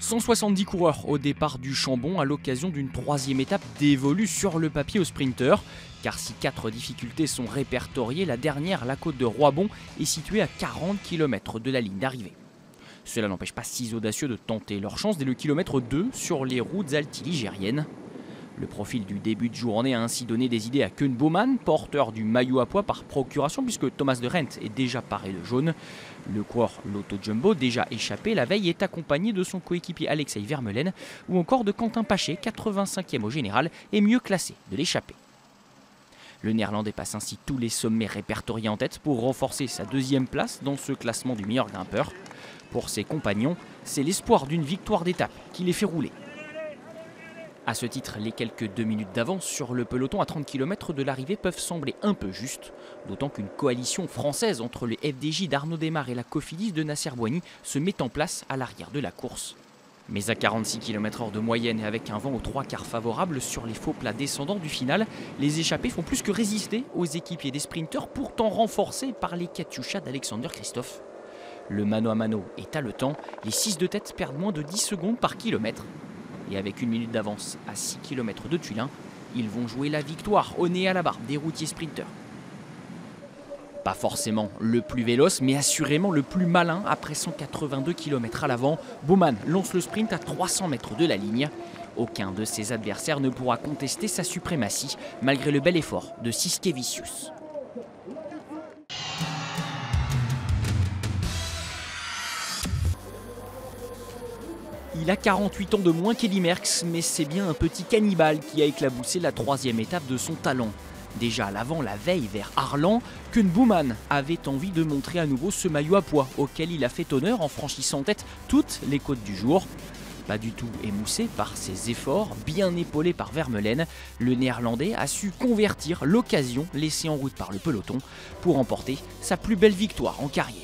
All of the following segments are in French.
170 coureurs au départ du Chambon à l'occasion d'une troisième étape dévolue sur le papier aux sprinteurs. Car si 4 difficultés sont répertoriées, la dernière, la côte de Roibon, est située à 40 km de la ligne d'arrivée. Cela n'empêche pas 6 audacieux de tenter leur chance dès le kilomètre 2 sur les routes altiligériennes. Le profil du début de journée a ainsi donné des idées à Koen Bouwman, porteur du maillot à pois par procuration puisque Thomas de Rent est déjà paré de jaune. Le coureur Lotto Jumbo, déjà échappé la veille, est accompagné de son coéquipier Alexei Vermeulen ou encore de Quentin Paché, 85e au général et mieux classé de l'échappée. Le Néerlandais passe ainsi tous les sommets répertoriés en tête pour renforcer sa deuxième place dans ce classement du meilleur grimpeur. Pour ses compagnons, c'est l'espoir d'une victoire d'étape qui les fait rouler. A ce titre, les quelques 2 minutes d'avance sur le peloton à 30 km de l'arrivée peuvent sembler un peu justes, d'autant qu'une coalition française entre les FDJ d'Arnaud Démare et la Cofidis de Nasser Boigny se met en place à l'arrière de la course. Mais à 46 km/h de moyenne et avec un vent aux 3/4 favorable sur les faux plats descendants du final, les échappés font plus que résister aux équipiers des sprinteurs, pourtant renforcés par les Katyusha d'Alexander Kristoff. Le mano à mano est haletant, les 6 de tête perdent moins de 10 secondes par kilomètre. Et avec 1 minute d'avance à 6 km de Tullin, ils vont jouer la victoire au nez à la barbe des routiers sprinteurs. Pas forcément le plus véloce, mais assurément le plus malin. Après 182 km à l'avant, Bouwman lance le sprint à 300 mètres de la ligne. Aucun de ses adversaires ne pourra contester sa suprématie, malgré le bel effort de Siskevicius. Il a 48 ans de moins qu'Eddy Merckx, mais c'est bien un petit cannibale qui a éclaboussé la troisième étape de son talent. Déjà à l'avant, la veille vers Arlan, Koen Bouwman avait envie de montrer à nouveau ce maillot à pois auquel il a fait honneur en franchissant en tête toutes les côtes du jour. Pas du tout émoussé par ses efforts, bien épaulé par Vermeulen, le Néerlandais a su convertir l'occasion laissée en route par le peloton pour remporter sa plus belle victoire en carrière.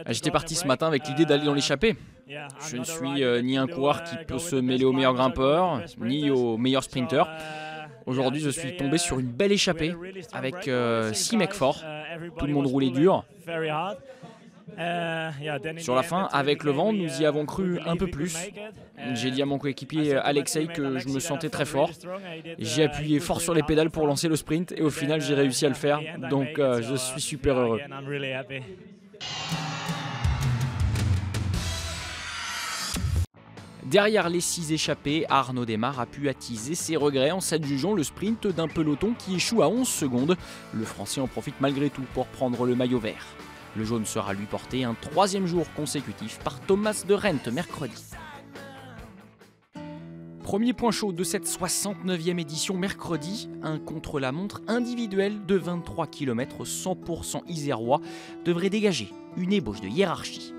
J'étais parti ce matin avec l'idée d'aller dans l'échappée. Je ne suis ni un coureur qui peut se mêler aux meilleurs grimpeurs, ni aux meilleurs sprinteurs. Aujourd'hui, je suis tombé sur une belle échappée avec 6 mecs forts. Tout le monde roulait dur. Sur la fin, avec le vent, nous y avons cru un peu plus. J'ai dit à mon coéquipier Alexei que je me sentais très fort. J'ai appuyé fort sur les pédales pour lancer le sprint et au final j'ai réussi à le faire. Donc je suis super heureux. Derrière les 6 échappés, Arnaud Démare a pu attiser ses regrets en s'adjugeant le sprint d'un peloton qui échoue à 11 secondes. Le Français en profite malgré tout pour prendre le maillot vert. Le jaune sera lui porté un 3e jour consécutif par Thomas de Rent mercredi. Premier point chaud de cette 69e édition mercredi, un contre-la-montre individuel de 23 km 100% isérois devrait dégager une ébauche de hiérarchie.